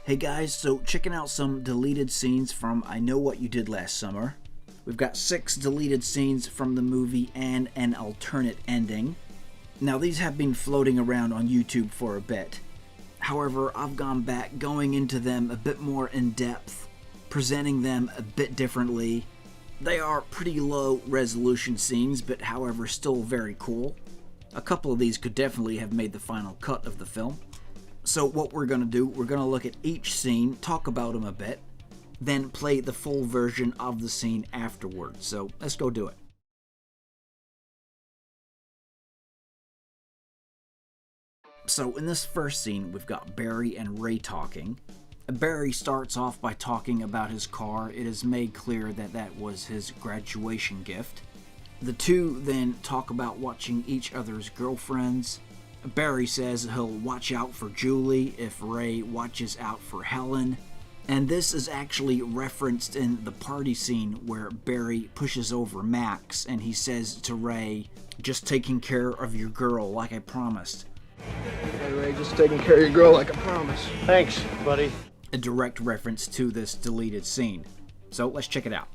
Hey guys, so checking out some deleted scenes from I Know What You Did Last Summer. We've got 6 deleted scenes from the movie and an alternate ending. Now these have been floating around on YouTube for a bit. However, I've gone back, going into them a bit more in depth, presenting them a bit differently. They are pretty low resolution scenes, but however still very cool. A couple of these could definitely have made the final cut of the film. So what we're going to do, we're going to look at each scene, talk about them a bit, then play the full version of the scene afterwards. So let's go do it. So in this first scene, we've got Barry and Ray talking. Barry starts off by talking about his car. It is made clear that that was his graduation gift. The two then talk about watching each other's girlfriends. Barry says he'll watch out for Julie if Ray watches out for Helen. And this is actually referenced in the party scene where Barry pushes over Max and he says to Ray, "Just taking care of your girl like I promised." Hey Ray, just taking care of your girl like I promised. Thanks, buddy. A direct reference to this deleted scene. So let's check it out.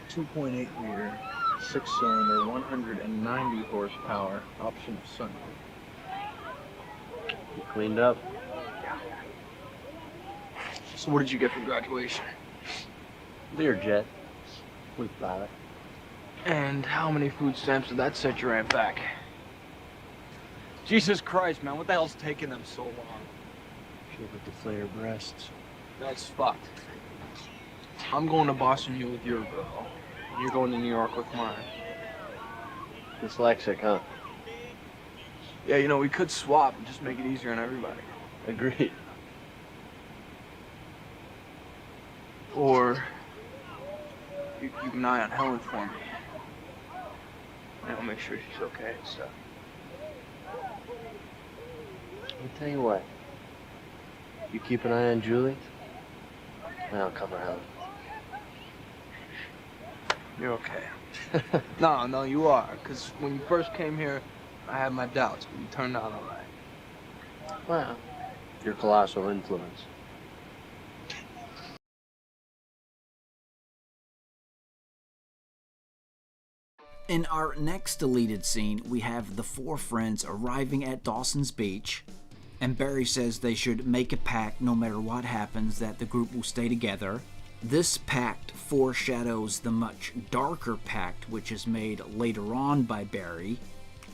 2.8 liter, 6-cylinder, 190 horsepower, option of sunroof. You cleaned up. So what did you get for graduation? Learjet. We bought it. And how many food stamps did that set your aunt back? Jesus Christ, man, what the hell's taking them so long? She would deflate her breasts. That's fucked. I'm going to Boston here with your girl. You're going to New York with mine. Dyslexic, huh? Yeah, you know, we could swap and just make it easier on everybody. Agreed. Or you keep an eye on Helen for me. And I'll make sure she's okay and stuff. I'll tell you what. You keep an eye on Julie, and I'll cover Helen. You're okay. No, you are. Because when you first came here, I had my doubts, but you turned out all right. Well, your colossal influence. In our next deleted scene, we have the 4 friends arriving at Dawson's Beach, and Barry says they should make a pact no matter what happens, that the group will stay together. This pact foreshadows the much darker pact which is made later on by Barry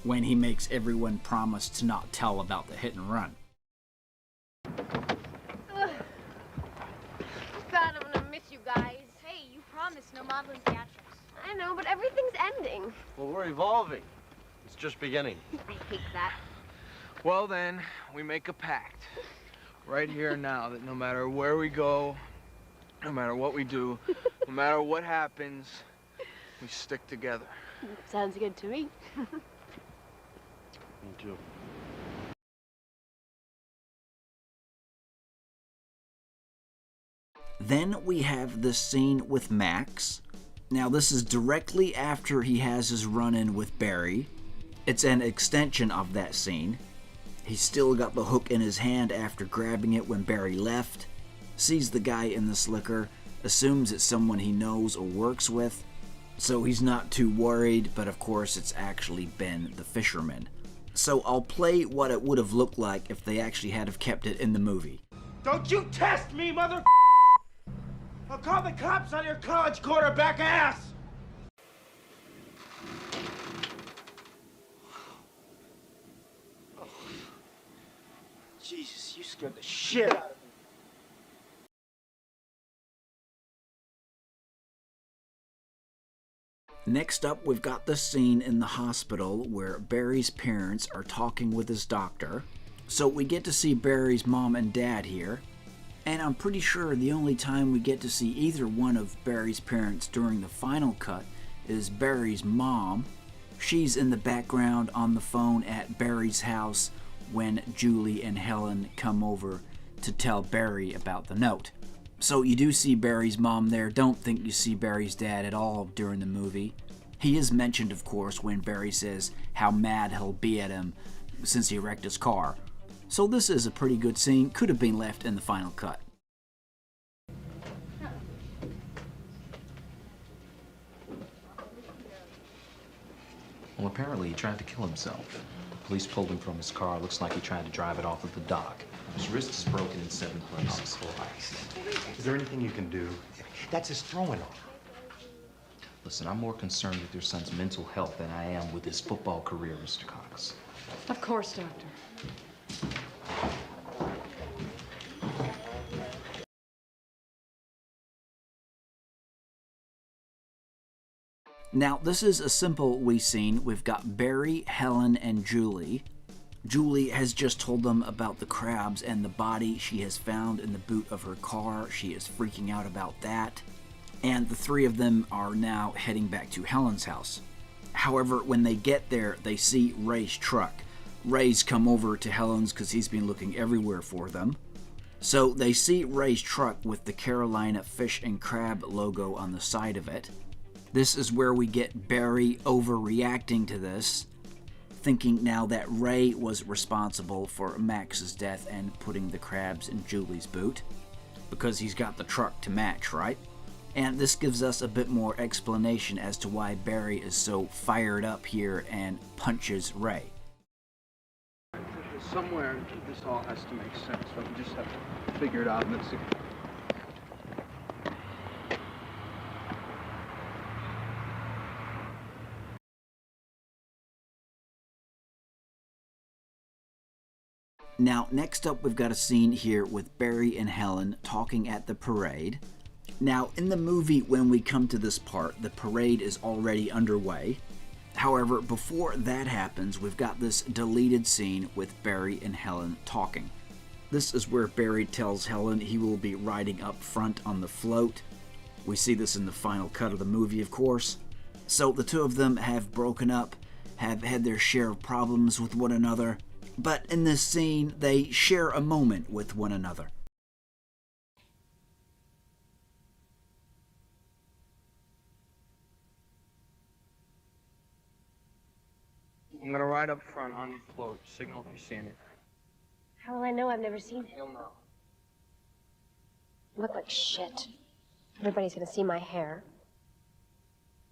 when he makes everyone promise to not tell about the hit and run. God, I'm gonna miss you guys. Hey, you promised no modeling theatrics. I know, but everything's ending. Well, we're evolving. It's just beginning. I hate that. Well then, we make a pact. Right here and now, that no matter where we go, no matter what we do, no matter what happens, we stick together. Sounds good to me. Me too. Then we have the scene with Max. Now this is directly after he has his run-in with Barry. It's an extension of that scene. He's still got the hook in his hand after grabbing it when Barry left. Sees the guy in the slicker, assumes it's someone he knows or works with, so he's not too worried, but of course it's actually Ben the fisherman. So I'll play what it would have looked like if they actually had have kept it in the movie. Don't you test me, mother. I'll call the cops on your college quarterback ass. Oh. Jesus, you scared the shit out of me. Next up, we've got the scene in the hospital where Barry's parents are talking with his doctor. So we get to see Barry's mom and dad here. And I'm pretty sure the only time we get to see either one of Barry's parents during the final cut is Barry's mom. She's in the background on the phone at Barry's house when Julie and Helen come over to tell Barry about the note. So you do see Barry's mom there. Don't think you see Barry's dad at all during the movie. He is mentioned, of course, when Barry says how mad he'll be at him since he wrecked his car. So this is a pretty good scene, could have been left in the final cut. Well, apparently he tried to kill himself. The police pulled him from his car. Looks like he tried to drive it off of the dock. His wrist is broken in 7 places. Oh, Christ. Is there anything you can do? That's his throwing arm. Listen, I'm more concerned with your son's mental health than I am with his football career, Mr. Cox. Of course, Doctor. Now, this is a simple wee scene. We've got Barry, Helen, and Julie. Julie has just told them about the crabs and the body she has found in the boot of her car. She is freaking out about that. And the three of them are now heading back to Helen's house. However, when they get there, they see Ray's truck. Ray's come over to Helen's because he's been looking everywhere for them. So they see Ray's truck with the Carolina Fish and Crab logo on the side of it. This is where we get Barry overreacting to this, thinking now that Ray was responsible for Max's death and putting the crabs in Julie's boot, because he's got the truck to match, right? And this gives us a bit more explanation as to why Barry is so fired up here and punches Ray. Somewhere this all has to make sense, so we just have to figure it out and let's see. Now, next up, we've got a scene here with Barry and Helen talking at the parade. Now, in the movie, when we come to this part, the parade is already underway. However, before that happens, we've got this deleted scene with Barry and Helen talking. This is where Barry tells Helen he will be riding up front on the float. We see this in the final cut of the movie, of course. So the two of them have broken up, have had their share of problems with one another, but in this scene, they share a moment with one another. I'm gonna ride up front on the float. Signal if you see anything. How will I know? I've never seen it. You'll know. I look like shit. Everybody's gonna see my hair.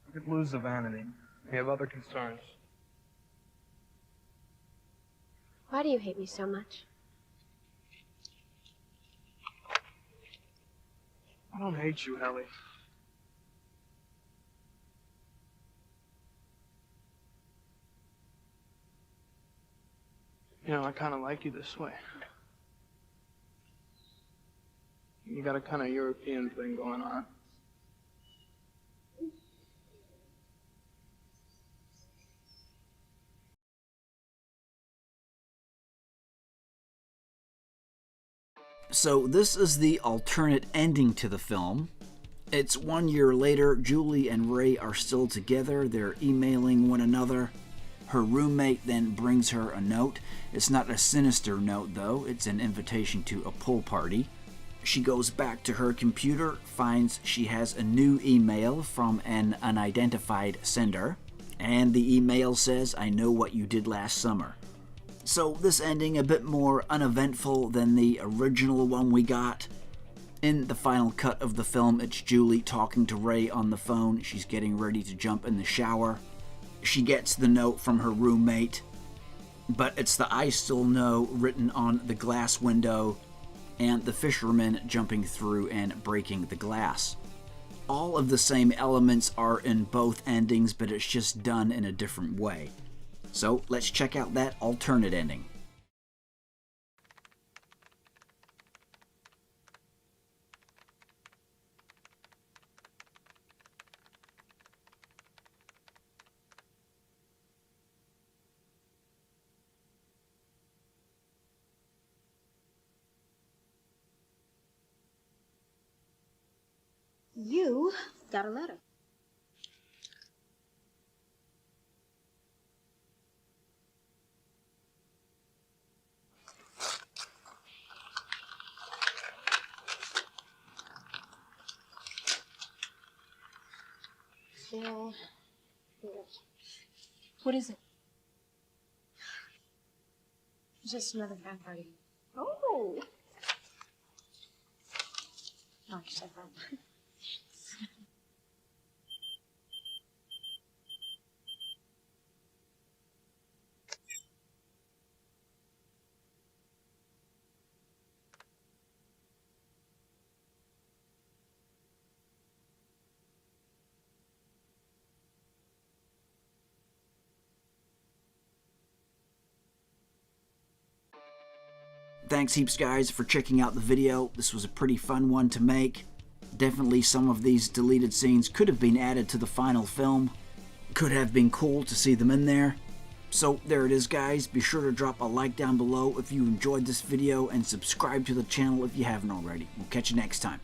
We could lose the vanity. We have other concerns. Why do you hate me so much? I don't hate you, Ellie. You know, I kind of like you this way. You got a kind of European thing going on. So this is the alternate ending to the film. It's 1 year later. Julie and Ray are still together. They're emailing one another. Her roommate then brings her a note. It's not a sinister note, though. It's an invitation to a pool party. She goes back to her computer, finds she has a new email from an unidentified sender, and the email says, "I know what you did last summer." So this ending a bit more uneventful than the original one we got. In the final cut of the film, it's Julie talking to Ray on the phone. She's getting ready to jump in the shower. She gets the note from her roommate, but it's the "I still know" written on the glass window, and the fisherman jumping through and breaking the glass. All of the same elements are in both endings, but it's just done in a different way. So let's check out that alternate ending. You got a letter. Bill. What is it? Just another frat party. Oh. Oh, shut up. Thanks heaps, guys, for checking out the video. This was a pretty fun one to make. Definitely some of these deleted scenes could have been added to the final film. Could have been cool to see them in there. So there it is, guys. Be sure to drop a like down below if you enjoyed this video and subscribe to the channel if you haven't already. We'll catch you next time.